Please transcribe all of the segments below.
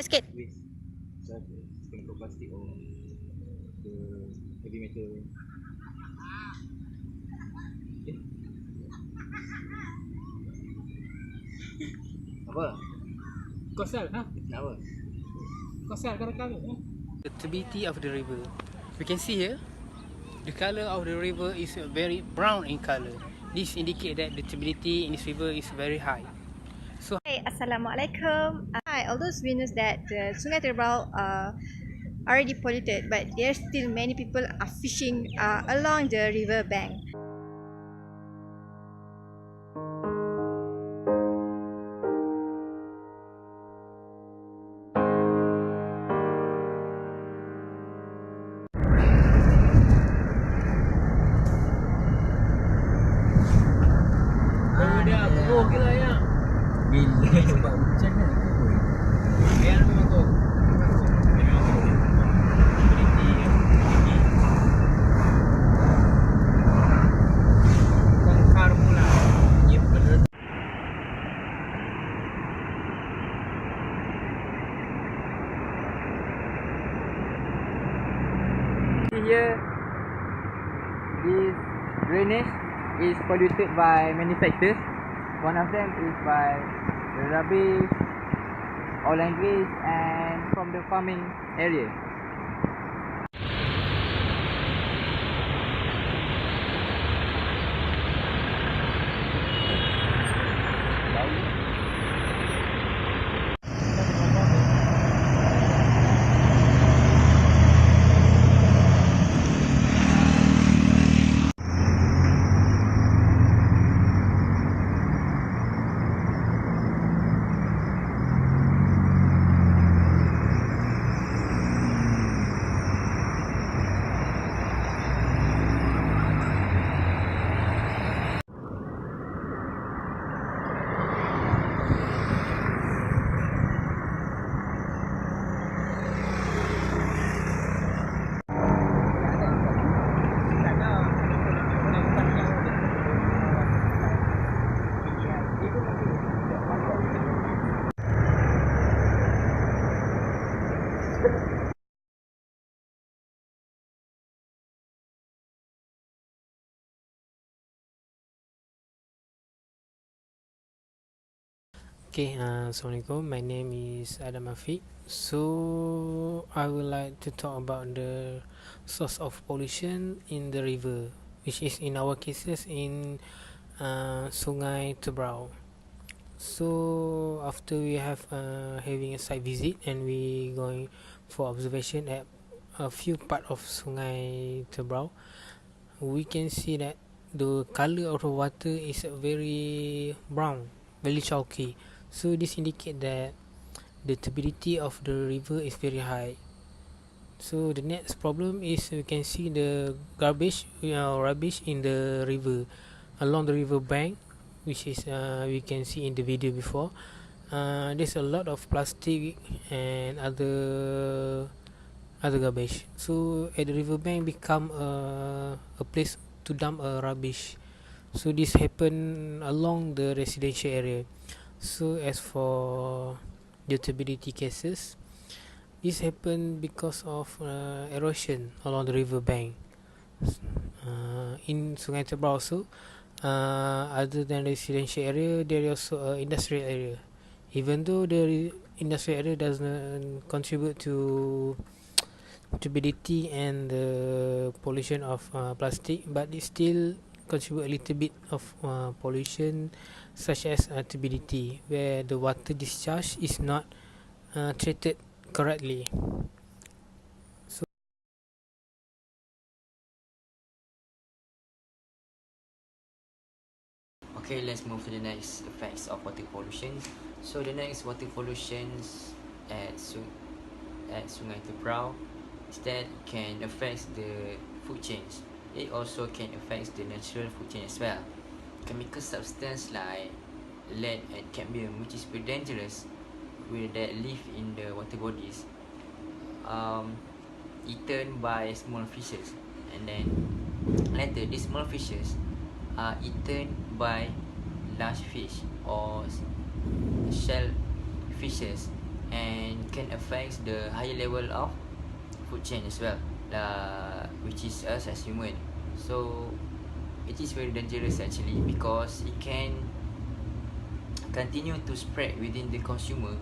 Sikit. Waste. Kena plastik or the heavy metal. Apa? Kosal, ha? Nak apa? Kosal kadang-kadang. The turbidity of the river. We can see here, the color of the river is very brown in color. This indicate that the turbidity in this river is very high. So, Hey, Assalamualaikum. Hi, although we know that the Sungai Tebrau already polluted, but there's still many people are fishing along the river bank. dah bubuh kira ya. Bila sebab hujan kan aku. Biar memang tu. Bongkar pula. Ya benar. Here, this drainage is polluted by many factors. One of them is by the rubbish, oil and grease, and from the farming area. Okay, Assalamualaikum. My name is Adam Afiq. So, I would like to talk about the source of pollution in the river, which is in our cases in Sungai Tebrau. So, after we have having a site visit and we going for observation at a few part of Sungai Tebrau, we can see that the color of the water is very brown, very chalky. So this indicate that the turbidity of the river is very high. So the next problem is we can see the rubbish in the river, along the river bank, which is we can see in the video before. There's a lot of plastic and other garbage. So at the river bank become a place to dump rubbish. So this happen along the residential area. So as for the turbidity cases, this happen because of erosion along the river bank. In Sungai Tebrau also, other than residential area, there is also industrial area. Even though the industrial area doesn't contribute to turbidity and the pollution of plastic, but it still contribute a little bit of pollution, such as turbidity, where the water discharge is not treated correctly. Okay, let's move to the next effects of water pollution. So the next water pollution at Sungai Tebrau is that can affect the food chains. It also can affect the natural food chain as well. Chemical substance like lead and cadmium, which is very dangerous, that live in the water bodies, eaten by small fishes, and then later these small fishes are eaten by large fish or shellfish fishes and can affect the higher level of food chain as well, which is us as human. So it is very dangerous actually, because it can continue to spread within the consumer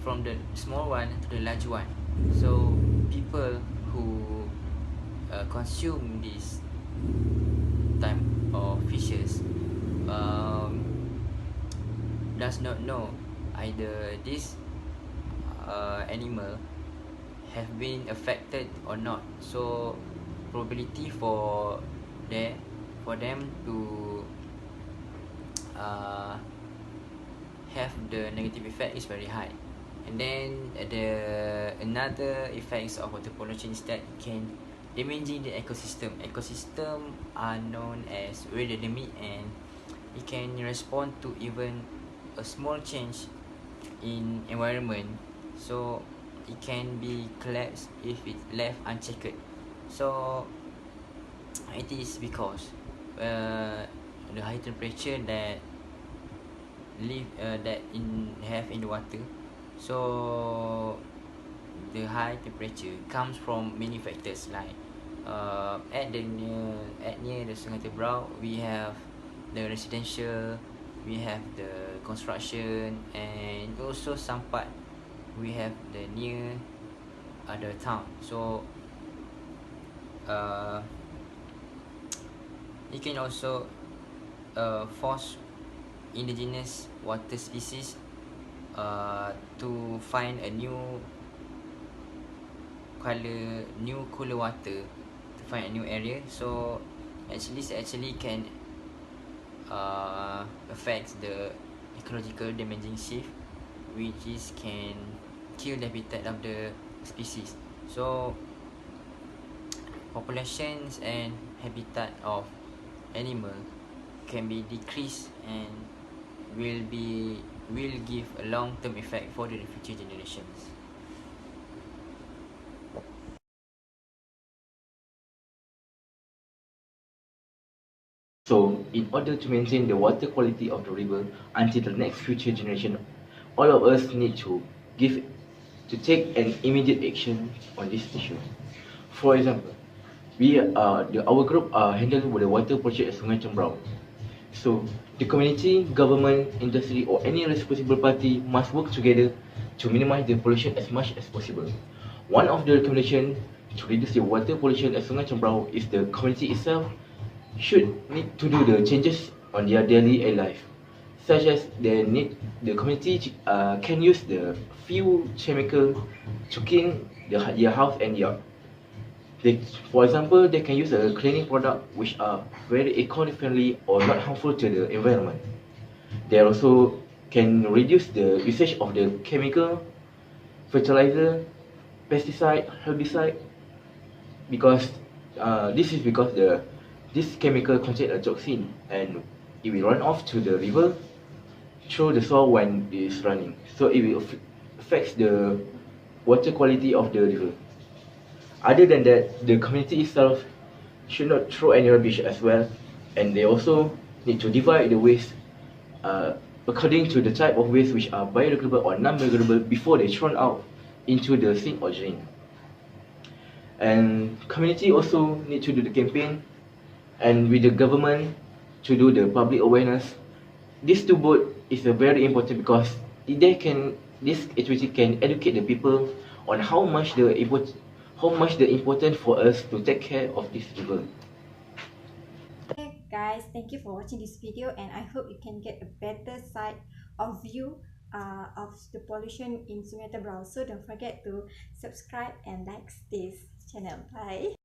from the small one to the large one. So people who consume this type of fishes um, does not know either this animal have been affected or not. So probability for them to uh, have the negative effect is very high. And then the another effects of water pollution is that it can damaging the ecosystem. Ecosystem are known as very dynamic, and it can respond to even a small change in environment. So it can be collapsed if it left unchecked. So it is because the high temperature that have in the water. So the high temperature comes from many factors, like at near the Sungai Tebrau, we have the residential, we have the construction, and also some part we have the near other town. So uh, it can also force indigenous water species to find a new cooler water, to find a new area. So actually can affects the ecological damaging shift, which is can kill the habitat of the species. So populations and habitat of animal can be decreased, and will give a long term effect for the future generations. So, in order to maintain the water quality of the river until the next future generation, all of us need to take an immediate action on this issue. For example, our group handle with the water project at Sungai Tebrau. So, the community, government, industry, or any responsible party must work together to minimize the pollution as much as possible. One of the recommendations to reduce the water pollution at Sungai Tebrau is the community itself should need to do the changes on their daily life, such as the community can use the few chemical to clean their house and yard. For example, they can use a cleaning product which are very eco-friendly or not harmful to the environment. They also can reduce the usage of the chemical, fertilizer, pesticide, herbicide, because this chemical contain a toxin, and it will run off to the river through the soil when it is running. So it will affects the water quality of the river. Other than that, the community itself should not throw any rubbish as well, and they also need to divide the waste uh, according to the type of waste which are biodegradable or non-biodegradable before they thrown out into the sink or drain. And community also need to do the campaign, and with the government to do the public awareness. These two both is a very important, because this activity can educate the people on how much the important for us to take care of this river. Okay guys, thank you for watching this video, and I hope you can get a better side of view of the pollution in Sungai Tebrau. So don't forget to subscribe and like this channel. Bye.